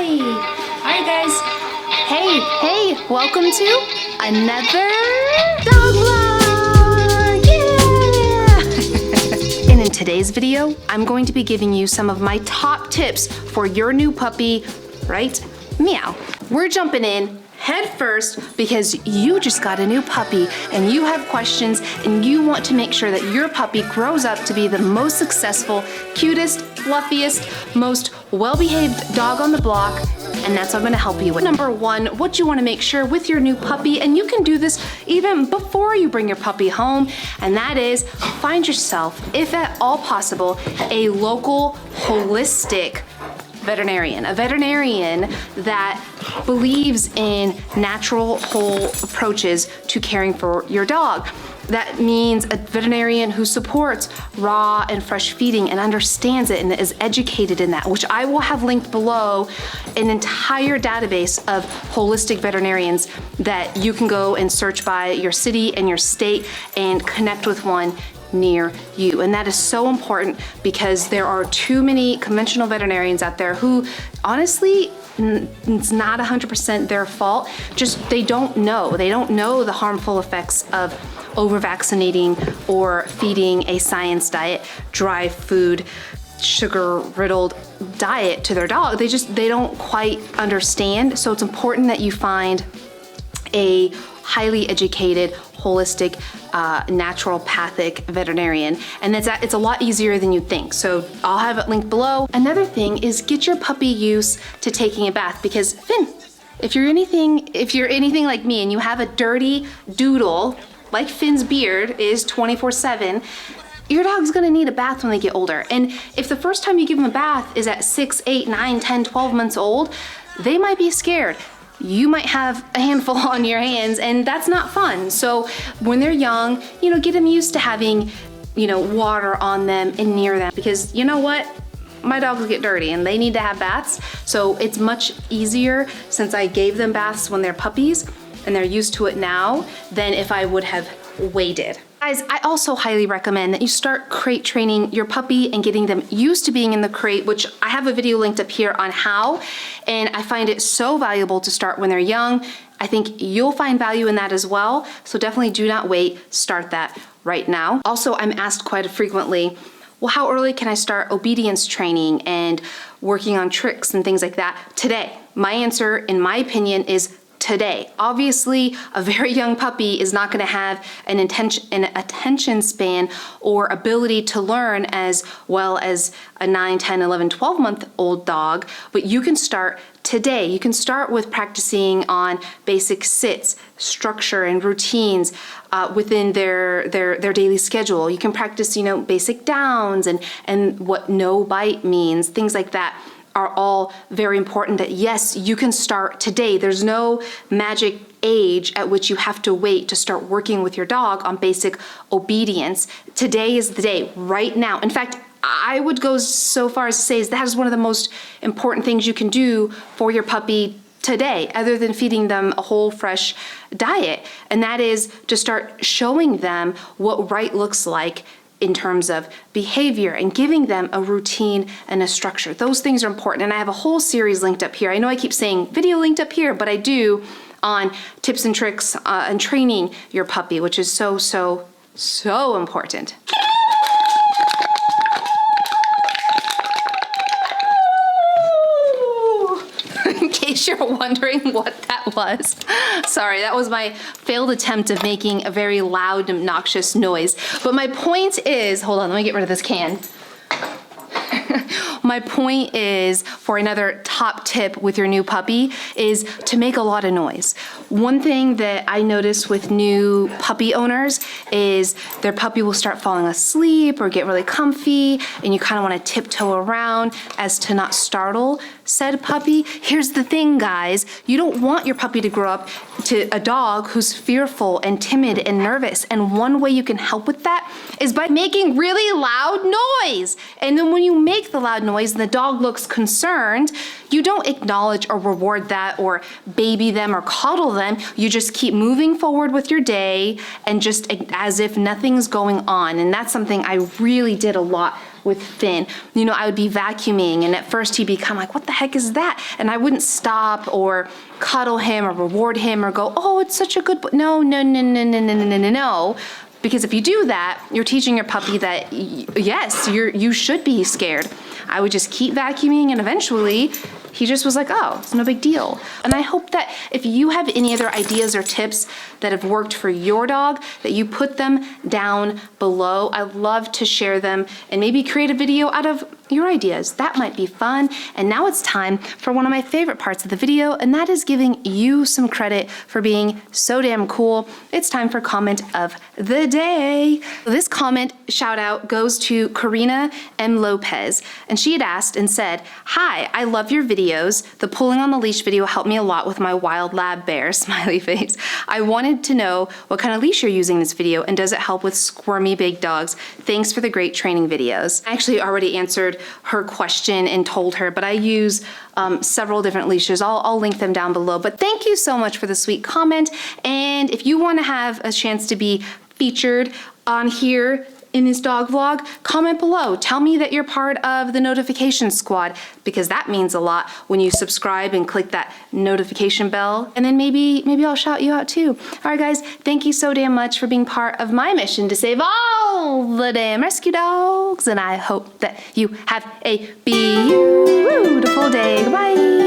Hi! Alright guys, hey, welcome to another dog vlog! Yeah! And in today's video, I'm going to be giving you some of my top tips for your new puppy, right? Meow. We're jumping in head first because you just got a new puppy and you have questions and you want to make sure that your puppy grows up to be the most successful, cutest, fluffiest, most well-behaved dog on the block, and that's what I'm gonna help you with. Number one, what you wanna make sure with your new puppy, and you can do this even before you bring your puppy home, and that is find yourself, if at all possible, a local holistic veterinarian, a veterinarian that believes in natural, whole approaches to caring for your dog. That means a veterinarian who supports raw and fresh feeding and understands it and is educated in that, which I will have linked below an entire database of holistic veterinarians that you can go and search by your city and your state and connect with one near you. And that is so important because there are too many conventional veterinarians out there who honestly, it's not 100% their fault, just they don't know. They don't know the harmful effects of over-vaccinating or feeding a science diet, dry food, sugar-riddled diet to their dog. They don't quite understand. So it's important that you find a highly educated, holistic, naturopathic veterinarian. And it's a lot easier than you think. So I'll have it linked below. Another thing is get your puppy used to taking a bath, because Finn, if you're anything like me and you have a dirty doodle, like Finn's beard is 24/7, your dog's gonna need a bath when they get older. And if the first time you give them a bath is at 6, 8, 9, 10, 12 months old, they might be scared. You might have a handful on your hands and that's not fun. So when they're young, get them used to having, water on them and near them, because you know what? My dogs get dirty and they need to have baths. So it's much easier since I gave them baths when they're puppies and they're used to it now than if I would have waited. Guys, I also highly recommend that you start crate training your puppy and getting them used to being in the crate, which I have a video linked up here on how, and I find it so valuable to start when they're young. I think you'll find value in that as well, so definitely do not wait, start that right now. Also, I'm asked quite frequently, well, how early can I start obedience training and working on tricks and things like that? Today. My answer, in my opinion, is today. Obviously, a very young puppy is not gonna have an attention span or ability to learn as well as a 9, 10, 11, 12-month-old dog, but you can start today. You can start with practicing on basic sits, structure, and routines within their daily schedule. You can practice, basic downs and what no bite means, things like that are all very important, that yes, you can start today. There's no magic age at which you have to wait to start working with your dog on basic obedience. Today is the day, right now. In fact, I would go so far as to say that is one of the most important things you can do for your puppy today, other than feeding them a whole fresh diet. And that is to start showing them what right looks like in terms of behavior and giving them a routine and a structure. Those things are important. And I have a whole series linked up here. I know I keep saying video linked up here, but I do, on tips and tricks and training your puppy, which is so, so, so important. In case you're wondering what that was. Sorry, that was my failed attempt of making a very loud, obnoxious noise. But my point is, hold on, let me get rid of this can. My point is, for another top tip with your new puppy, is to make a lot of noise. One thing that I notice with new puppy owners is their puppy will start falling asleep or get really comfy, and you kind of want to tiptoe around as to not startle said puppy. Here's the thing, guys. You don't want your puppy to grow up to a dog who's fearful and timid and nervous. And one way you can help with that is by making really loud noise. And then when you make the loud noise and the dog looks concerned, you don't acknowledge or reward that or baby them or coddle them. You just keep moving forward with your day and just as if nothing's going on. And that's something I really did a lot with Finn. You know, I would be vacuuming, and at first he'd be kind of like, what the heck is that? And I wouldn't stop or cuddle him or reward him or go, oh, it's such a good boy. No, no, no, no, no, no, no, no, no. Because if you do that, you're teaching your puppy that, yes, you should be scared. I would just keep vacuuming, and eventually he just was like, oh, it's no big deal. And I hope that if you have any other ideas or tips that have worked for your dog, that you put them down below. I love to share them and maybe create a video out of your ideas. That might be fun. And now it's time for one of my favorite parts of the video, and that is giving you some credit for being so damn cool. It's time for comment of the day. This comment shout out goes to Karina M. Lopez, and she had asked and said, hi, I love your videos. The pulling on the leash video helped me a lot with my wild lab bear, smiley face. I wanted to know what kind of leash you're using in this video, and does it help with squirmy big dogs? Thanks for the great training videos. I actually already answered her question and told her, but I use several different leashes. I'll link them down below. But thank you so much for the sweet comment. And if you want to have a chance to be featured on here in this dog vlog, comment below. Tell me that you're part of the notification squad, because that means a lot when you subscribe and click that notification bell. And then maybe I'll shout you out too. All right, guys, thank you so damn much for being part of my mission to save all the damn rescue dogs. And I hope that you have a beautiful day. Goodbye.